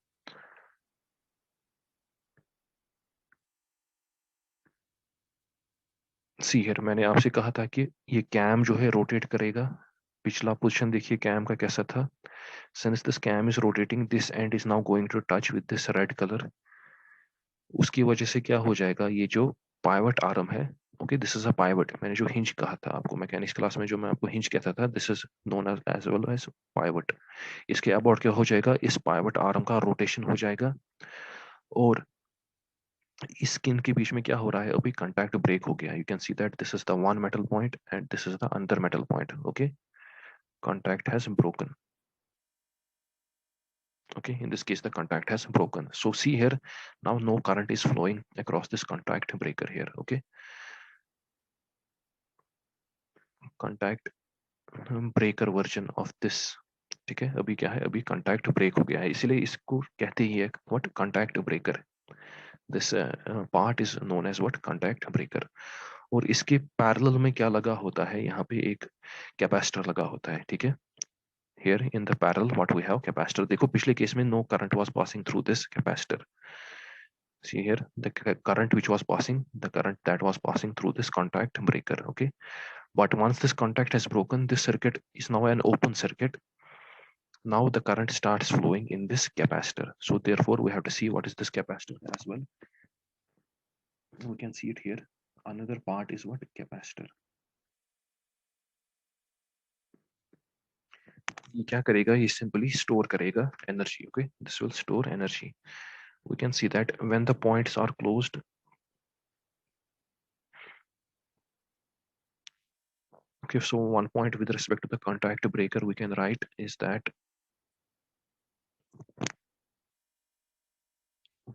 See here, मैंने आपसे कहा था कि ये कैम जो है रोटेट करेगा। पिछला पोजीशन देखिए कैम का कैसा था, since this cam is rotating, this end is now going to touch with this red color, उसकी वजह से क्या हो जाएगा, ये जो पाइवट आर्म है, okay, this is a pivot, मैंने जो हिंज कहा था आपको मैकेनिक्स क्लास में, जो मैं आपको हिंज कहता था, this is known as well as pivot. इसके अबाउट क्या हो जाएगा, इस पाइवट आर्म का रोटेशन हो जाएगा, और इस स्किन के बीच में क्या हो रहा है, अभी कंटैक्ट ब्रेक हो गया। You can see that this is the one metal point and this is the another metal point. Okay, contact has broken। Okay, in this case the contact has broken. So see here, now no current is flowing across this contact breaker here. Okay, contact breaker version of this. ठीक है, अभी क्या है, अभी contact break हो गया है, इसलिए इसको कहते ही है what, contact breaker. This part is known as what, contact breaker. और इसके पैरेलल में क्या लगा होता है, यहाँ पे एक कैपेसिटर लगा होता है. ठीक है, here in the parallel what we have, capacitor. देखो पिछले केस में no current was passing through this capacitor. See here, the current which was passing, the current that was passing through this contact breaker. Okay, but once this contact has broken, this circuit is now an open circuit. Now the current starts flowing in this capacitor. So therefore we have to see what is this capacitor as well. We can see it here. Another part is what, capacitor. ये क्या करेगा, ये simply store करेगा energy. Okay, this will store energy. We can see that when the points are closed, okay, so one point with respect to the contact breaker we can write is that,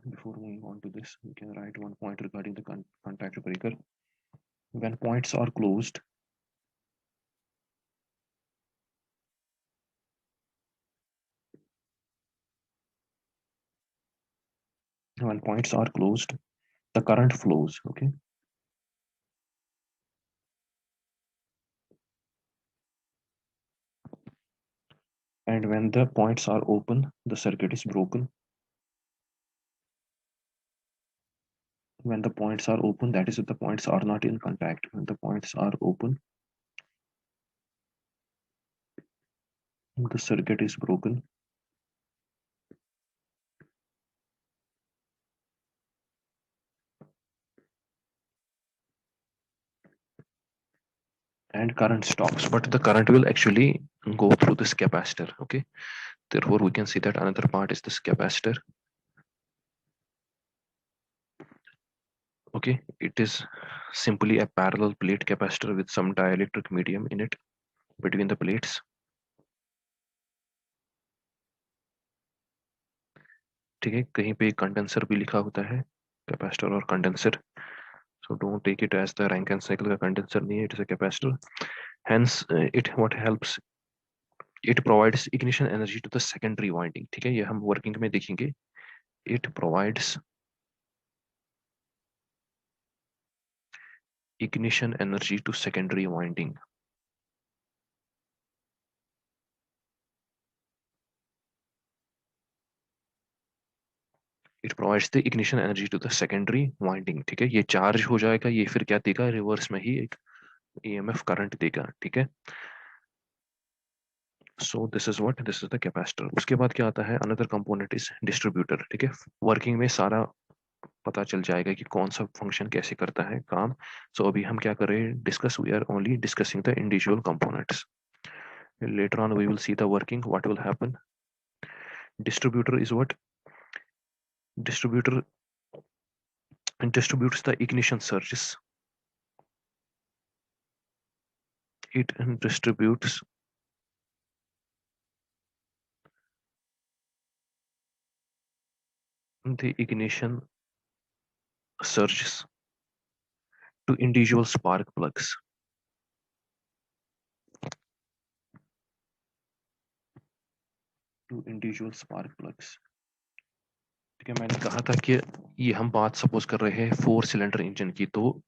before moving on to this, we can write one point regarding the contact breaker. When points are closed, the current flows. Okay, and when the points are open, the circuit is broken. When the points are open, that is if the points are not in contact. When the points are open, the circuit is broken. And current stops, but the current will actually go through this capacitor. Okay, therefore we can see that another part is this capacitor. Okay, it is simply a parallel plate capacitor with some dielectric medium in it between the plates. ठीक है, कहीं पे condenser भी लिखा होता है, capacitor और condenser. So don't take it as the Rankine cycle का condenser नहीं है, it is a capacitor. Hence it what helps, it provides ignition energy to the secondary winding. ठीक है, ये हम working में देखेंगे. It provides ignition energy to secondary winding. It provides the ignition energy to the secondary winding. ठीक है, ये charge हो जाएगा, ये फिर क्या देगा, रिवर्स में ही एक EMF करंट देगा. ठीक है, so this is what, this is the capacitor. उसके बाद क्या आता है, another component is distributor. ठीक है, वर्किंग में सारा पता चल जाएगा कि कौन सा फंक्शन कैसे करता है काम. So अभी हम क्या कर रहे हैं, discuss, we are only discussing the individual components. Later on we will see the working, what will happen. Distributor is what, distributor distributes the ignition surges. It distributes the ignition surges to individual spark plugs. To individual spark plugs. ठीक है, मैंने कहा था कि ये हम बात suppose कर रहे हैं 4 सिलेंडर इंजन की, तो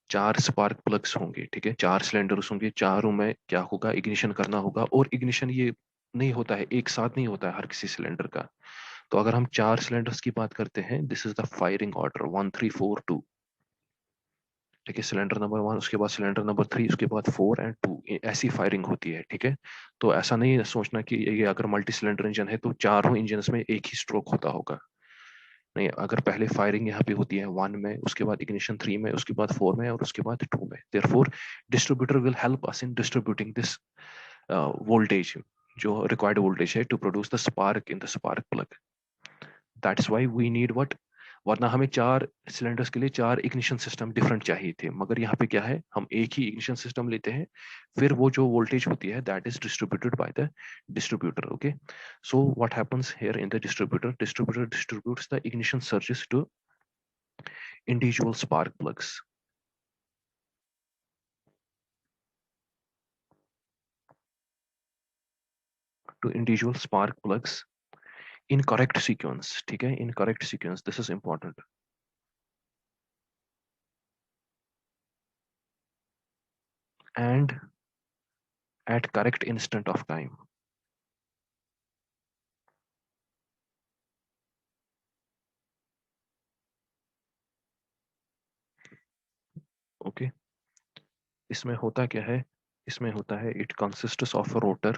4 स्पार्क प्लग्स होंगे. ठीक है, 4 सिलेंडर्स होंगे, चारों में क्या होगा, इग्निशन करना होगा. और इग्निशन ये नहीं होता है, एक साथ नहीं होता है हर किसी सिलेंडर का. तो अगर हम 4 सिलेंडर्स की बात करते हैं, this is the firing order 1 3 4 2. ठीक है, सिलेंडर नंबर 1, उसके बाद सिलेंडर नंबर 3, उसके बाद 4 एंड 2, ऐसी फायरिंग होती है. ठीक है, तो ऐसा नहीं सोचना कि ये अगर मल्टी सिलेंडर इंजन है तो चारों इंजन में एक ही स्ट्रोक होता होगा. नहीं, अगर पहले फायरिंग यहाँ पे होती है 1 में, उसके बाद इग्निशन 3 में, उसके बाद 4 में और उसके बाद 2 में. Therefore distributor will help us in distributing this voltage, जो रिक्वायर्ड वोल्टेज है, to produce the spark in the spark plug. That's why we need what, वरना हमें 4 सिलेंडर्स के लिए 4 इग्निशन सिस्टम डिफरेंट चाहिए थे, मगर यहाँ पे क्या है, हम एक ही इग्निशन सिस्टम लेते हैं, फिर वो जो वोल्टेज होती है that is distributed by the distributor. Okay, so what happens here in the distributor distributes the ignition surges to individual spark plugs. To individual spark plugs in correct sequence. ठीक है, in correct sequence, this is important. And at correct instant of time. Okay, इसमें होता क्या है, इसमें होता है it consists of a rotor.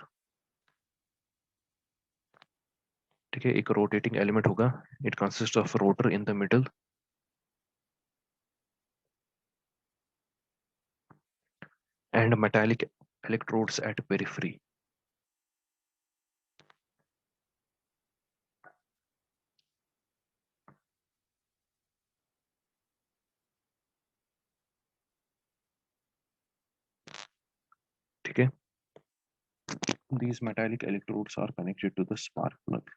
ठीक है, एक रोटेटिंग एलिमेंट होगा, it consists of a rotor in the middle and metallic electrodes at periphery. ठीक है, these metallic electrodes are connected to the spark plug.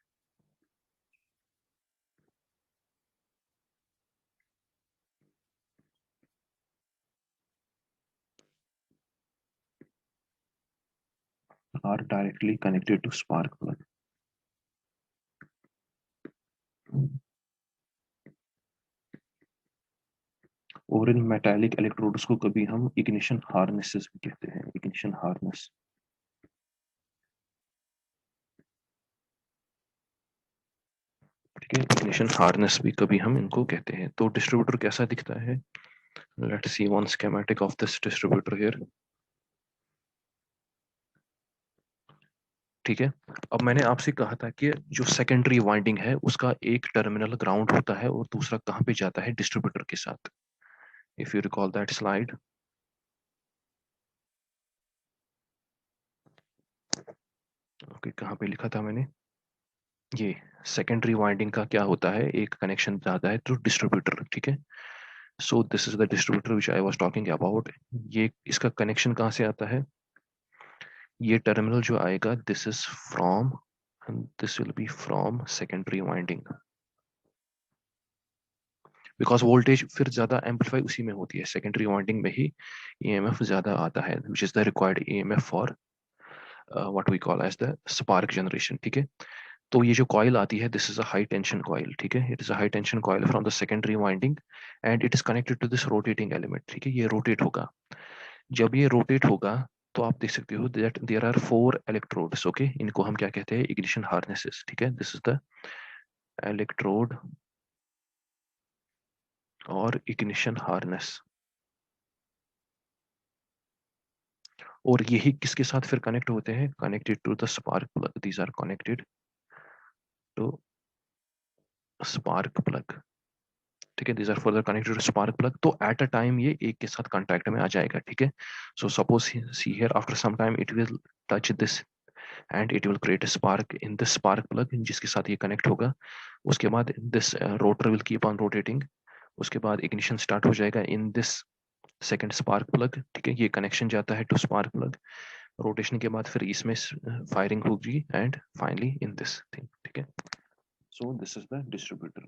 Are directly connected to spark plug. और इन metallic electrodes को कभी हम ignition harnesses भी कहते हैं, ignition harness. ठीक है, इग्निशन हार्नेस भी कभी हम इनको कहते हैं. तो डिस्ट्रीब्यूटर कैसा दिखता है, let's see one schematic of this distributor here. ठीक है, अब मैंने आपसे कहा था कि जो सेकेंडरी वाइंडिंग है उसका एक टर्मिनल ग्राउंड होता है और दूसरा कहाँ पे जाता है, डिस्ट्रीब्यूटर के साथ. If you recall that slide, okay, कहाँ पे लिखा था मैंने, ये सेकेंडरी वाइंडिंग का क्या होता है, एक कनेक्शन जाता है थ्रू डिस्ट्रीब्यूटर. ठीक है, so this is the distributor which I was talking about. ये इसका कनेक्शन कहाँ से आता है, ये टर्मिनल जो आएगा, this is from, this will be from secondary winding, because voltage फिर ज्यादा एम्पलीफाई उसी में होती है, सेकेंडरी वाइंडिंग में ही ईएमएफ ज्यादा आता है, which is the required EMF for what we call as the spark generation. ठीक है, तो ये जो कॉइल आती है, this is a high tension coil. ठीक है, it is a high tension coil from the secondary winding and it is connected to this rotating element. ठीक है, ये रोटेट होगा, जब ये रोटेट होगा तो आप देख सकते हो that there are 4 electrodes. Okay, इनको हम क्या कहते हैं, इग्निशन हार्नेसेस. ठीक है, दिस इज द इलेक्ट्रोड और इग्निशन हार्नेस. और यही किसके साथ फिर कनेक्ट होते हैं, connected to the spark plug. These are connected to spark plug. ठीक है, these are further connected to spark plug. तो एट अ टाइम ये एक के साथ कांटेक्ट में आ जाएगा. ठीक है, so suppose see here, after some time it will touch this end it will create a spark in this spark plug, जिसके साथ ये कनेक्ट होगा. उसके बाद this rotor will keep on rotating. उसके बाद इग्निशन स्टार्ट हो जाएगा in this second spark plug. ठीक है, ये कनेक्शन जाता है टू स्पार्क प्लग, रोटेशन के बाद फिर इसमें फायरिंग होगी and finally in this thing. ठीक है, so this is the distributor.